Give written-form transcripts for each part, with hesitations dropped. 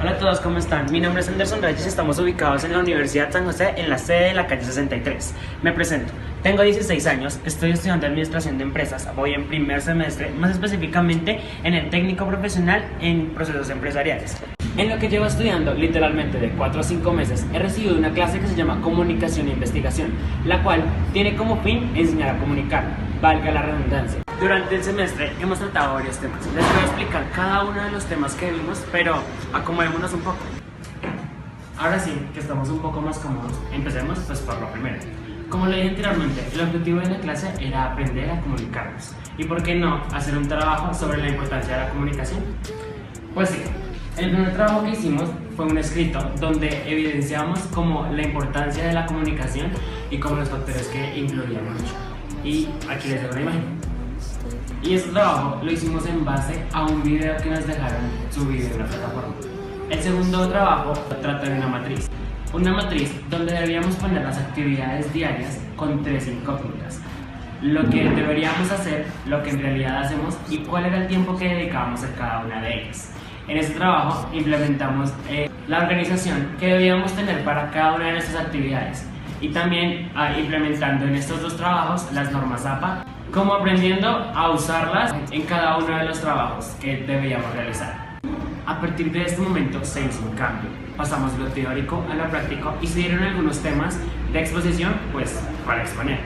Hola a todos, ¿cómo están? Mi nombre es Anderson Reyes y estamos ubicados en la Universidad San José en la sede de la calle 63. Me presento. Tengo 16 años, estoy estudiando Administración de Empresas, voy en primer semestre, más específicamente en el técnico profesional en procesos empresariales. En lo que llevo estudiando, literalmente de 4 a 5 meses, he recibido una clase que se llama Comunicación e Investigación, la cual tiene como fin enseñar a comunicar, valga la redundancia. Durante el semestre hemos tratado varios temas. Les voy a explicar cada uno de los temas que vimos, pero acomodémonos un poco. Ahora sí, que estamos un poco más cómodos, empecemos pues por lo primero. Como lo dije anteriormente, el objetivo de la clase era aprender a comunicarnos. ¿Y por qué no hacer un trabajo sobre la importancia de la comunicación? Pues sí, el primer trabajo que hicimos fue un escrito donde evidenciamos como la importancia de la comunicación y como los factores que influían mucho. Y aquí les dejo una imagen. Y este trabajo lo hicimos en base a un video que nos dejaron subir en la plataforma. El segundo trabajo trata de una matriz. Una matriz donde debíamos poner las actividades diarias con 3 incógnitas. Lo que deberíamos hacer, lo que en realidad hacemos y cuál era el tiempo que dedicábamos a cada una de ellas. En este trabajo implementamos la organización que debíamos tener para cada una de nuestras actividades y también implementando en estos dos trabajos las normas APA, como aprendiendo a usarlas en cada uno de los trabajos que debíamos realizar. A partir de este momento se hizo un cambio, pasamos lo teórico a lo práctico y se dieron algunos temas de exposición pues para exponer.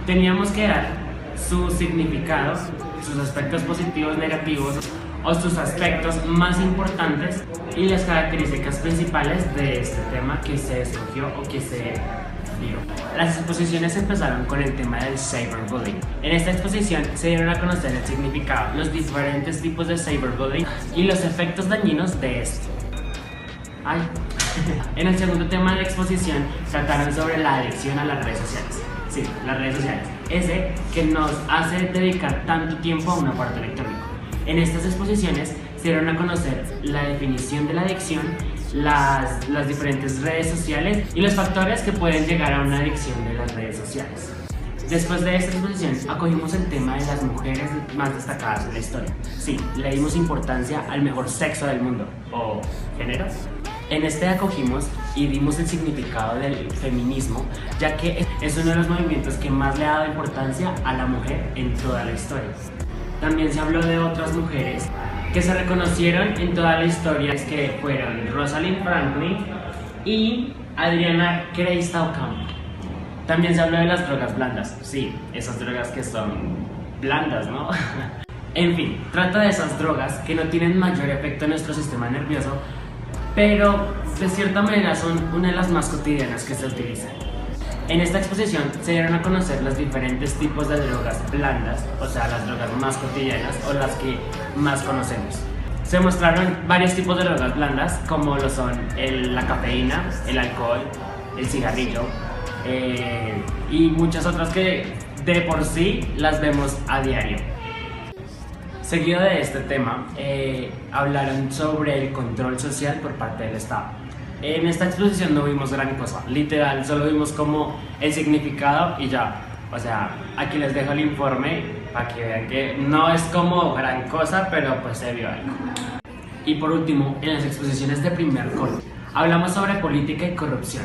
Teníamos que dar su significado, sus aspectos positivos, negativos o sus aspectos más importantes y las características principales de este tema que se escogió o que se dio. Las exposiciones empezaron con el tema del cyberbullying. En esta exposición se dieron a conocer el significado, los diferentes tipos de cyberbullying y los efectos dañinos de esto. En el segundo tema de la exposición trataron sobre la adicción a las redes sociales. Sí, las redes sociales. Ese que nos hace dedicar tanto tiempo a un aparato electrónico. En estas exposiciones se dieron a conocer la definición de la adicción, las diferentes redes sociales y los factores que pueden llegar a una adicción de las redes sociales. Después de esta exposición acogimos el tema de las mujeres más destacadas en la historia. Sí, le dimos importancia al mejor sexo del mundo, o género. En este acogimos y dimos el significado del feminismo, ya que es uno de los movimientos que más le ha dado importancia a la mujer en toda la historia. También se habló de otras mujeres que se reconocieron en toda la historia, que fueron Rosalind Franklin y Adriana Krejcik. También se habló de las drogas blandas, sí, esas drogas que son blandas, ¿no? En fin, trata de esas drogas que no tienen mayor efecto en nuestro sistema nervioso, pero de cierta manera son una de las más cotidianas que se utilizan. En esta exposición se dieron a conocer los diferentes tipos de drogas blandas, o sea, las drogas más cotidianas o las que más conocemos. Se mostraron varios tipos de drogas blandas, como lo son la cafeína, el alcohol, el cigarrillo y muchas otras que de por sí las vemos a diario. Seguido de este tema, hablaron sobre el control social por parte del Estado. En esta exposición no vimos gran cosa, literal, solo vimos como el significado y ya. O sea, aquí les dejo el informe para que vean que no es como gran cosa, pero pues se vio algo. Y por último, en las exposiciones de primer corte, hablamos sobre política y corrupción.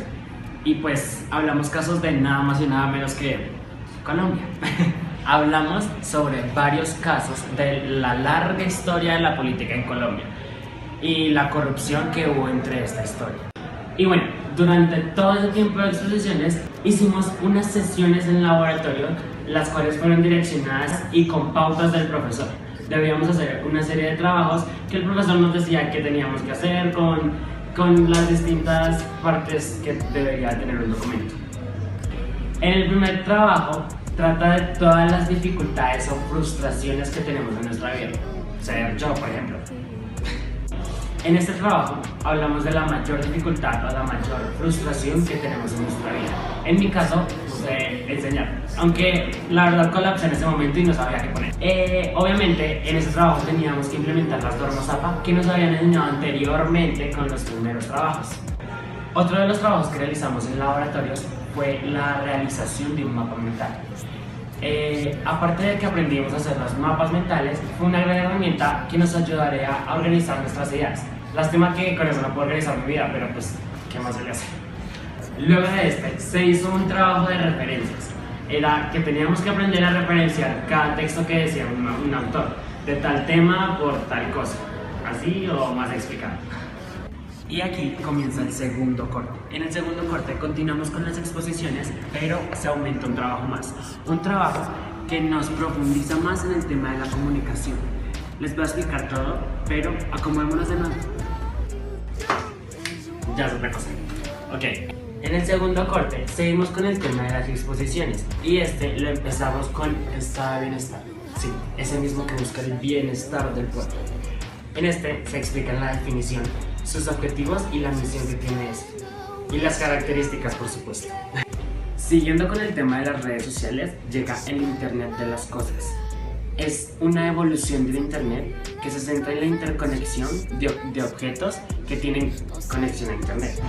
Y pues hablamos casos de nada más y nada menos que Colombia. Hablamos sobre varios casos de la larga historia de la política en Colombia y la corrupción que hubo entre esta historia. Y bueno, durante todo ese tiempo de exposiciones hicimos unas sesiones en laboratorio, las cuales fueron direccionadas y con pautas del profesor. Debíamos hacer una serie de trabajos que el profesor nos decía que teníamos que hacer con las distintas partes que debería tener un documento. En el primer trabajo trata de todas las dificultades o frustraciones que tenemos en nuestra vida. Ser yo, por ejemplo. En este trabajo hablamos de la mayor dificultad o la mayor frustración que tenemos en nuestra vida. En mi caso, fue enseñar, aunque la verdad colapsé en ese momento y no sabía qué poner. Obviamente, en ese trabajo teníamos que implementar las normas APA que nos habían enseñado anteriormente con los primeros trabajos. Otro de los trabajos que realizamos en laboratorios fue la realización de un mapa mental. Aparte de que aprendimos a hacer los mapas mentales, fue una gran herramienta que nos ayudaría a organizar nuestras ideas. Lástima que con eso no puedo realizar mi vida, pero pues, ¿qué más se le hace? Luego de este, se hizo un trabajo de referencias. Era que teníamos que aprender a referenciar cada texto que decía un autor, de tal tema por tal cosa, así o más explicado. Y aquí comienza el segundo corte. En el segundo corte continuamos con las exposiciones, pero se aumenta un trabajo más. Un trabajo que nos profundiza más en el tema de la comunicación. Les voy a explicar todo, pero acomodémonos de nuevo. Ya es otra cosa. Ok. En el segundo corte seguimos con el tema de las exposiciones y lo empezamos con estado de bienestar. Sí, ese mismo que busca el bienestar del pueblo. En se explica la definición, sus objetivos y la misión que tiene y las características, por supuesto. Siguiendo con el tema de las redes sociales, llega el Internet de las cosas. Es una evolución del Internet que se centra en la interconexión de objetos que tienen conexión a Internet.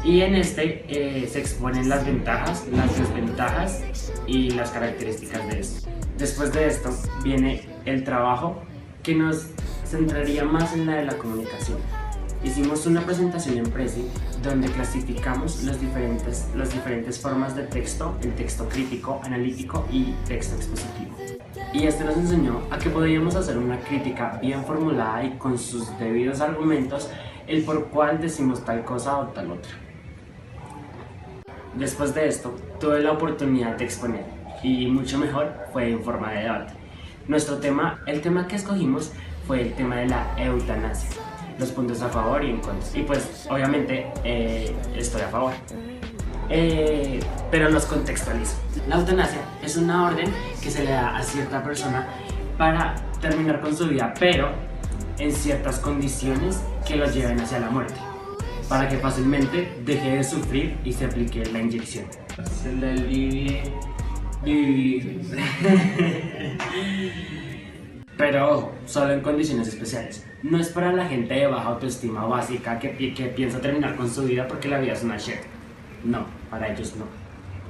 Y en se exponen las ventajas, las desventajas y las características de esto. Después de esto viene el trabajo que nos centraría más en la de la comunicación. Hicimos una presentación en Prezi donde clasificamos las diferentes formas de texto, el texto crítico, analítico y texto expositivo. Y nos enseñó a que podíamos hacer una crítica bien formulada y con sus debidos argumentos el por cuál decimos tal cosa o tal otra. Después de esto, tuve la oportunidad de exponer, y mucho mejor fue en forma de debate. El tema que escogimos fue el tema de la eutanasia, los puntos a favor y en contra. Y pues, obviamente, estoy a favor. Pero los contextualizo. La eutanasia es una orden que se le da a cierta persona para terminar con su vida, pero en ciertas condiciones que lo lleven hacia la muerte, para que fácilmente deje de sufrir y se aplique la inyección. Se le alivie vivir. Pero ojo, solo en condiciones especiales. No es para la gente de baja autoestima básica que piensa terminar con su vida porque la vida es una shit. No, para ellos no.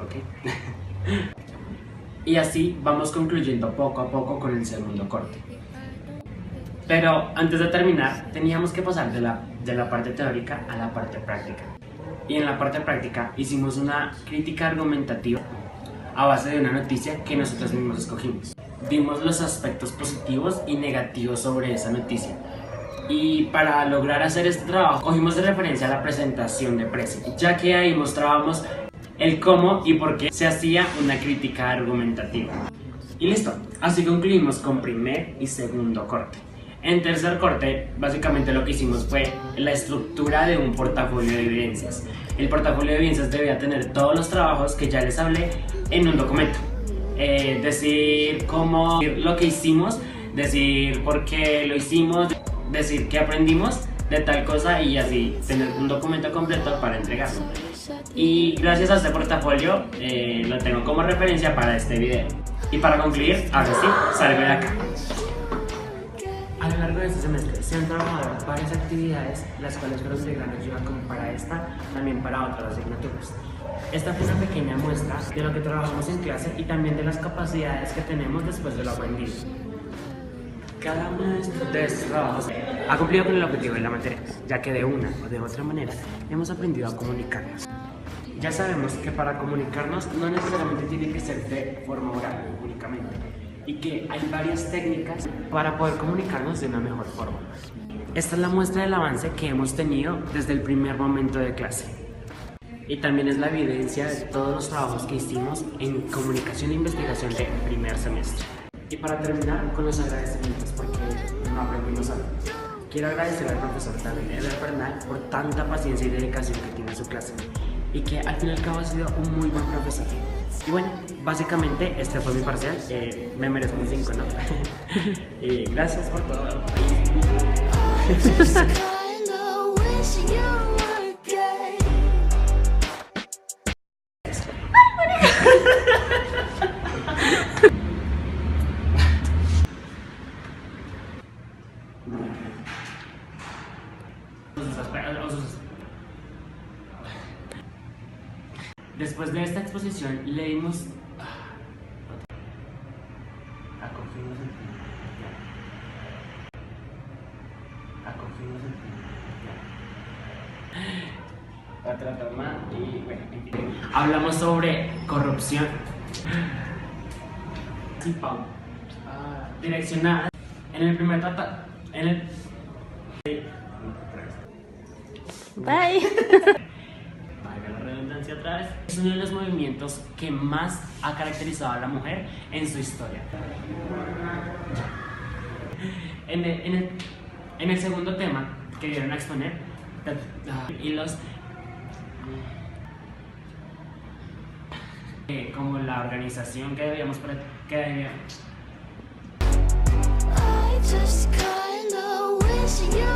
¿Ok? Y así vamos concluyendo poco a poco con el segundo corte. Pero antes de terminar, teníamos que pasar de la parte teórica a la parte práctica. Y en la parte práctica hicimos una crítica argumentativa a base de una noticia que nosotros mismos escogimos. Vimos los aspectos positivos y negativos sobre esa noticia. Y para lograr hacer este trabajo, cogimos de referencia la presentación de Prezi, ya que ahí mostrábamos el cómo y por qué se hacía una crítica argumentativa. Y listo, así concluimos con primer y segundo corte. En tercer corte, básicamente lo que hicimos fue la estructura de un portafolio de evidencias. El portafolio de evidencias debía tener todos los trabajos que ya les hablé en un documento. Decir cómo, lo que hicimos, decir por qué lo hicimos, decir qué aprendimos de tal cosa y así tener un documento completo para entregarlo. Y gracias a este portafolio lo tengo como referencia para este video. Y para concluir, ahora sí, salgo de acá. A lo largo de este semestre se han trabajado varias actividades, las cuales fueron de gran ayuda como para esta, también para otras asignaturas. Esta fue una pequeña muestra de lo que trabajamos en clase y también de las capacidades que tenemos después de lo aprendido. Cada uno de estos trabajos ha cumplido con el objetivo de la materia, ya que de una o de otra manera hemos aprendido a comunicarnos. Ya sabemos que para comunicarnos no necesariamente tiene que ser de forma oral únicamente, y que hay varias técnicas para poder comunicarnos de una mejor forma. Esta es la muestra del avance que hemos tenido desde el primer momento de clase. Y también es la evidencia de todos los trabajos que hicimos en comunicación e investigación de primer semestre. Y para terminar con los agradecimientos, porque no aprendimos algo. Quiero agradecer al profesor David Bernal por tanta paciencia y dedicación que tiene a su clase, y que al fin y al cabo ha sido un muy buen profesor. Y bueno, básicamente este fue mi parcial, me merezco un 5, ¿no? Y gracias por todo. Después de esta exposición leímos Acogimos el fin. Otra toma y bueno, en fin. Hablamos sobre corrupción. Sí, Pau. Direccionada en el primer tratado. En el. Bye. Valga la redundancia otra vez. Es uno de los movimientos que más ha caracterizado a la mujer en su historia. En el segundo tema que dieron a exponer, y los como la organización que debíamos I just kinda wish you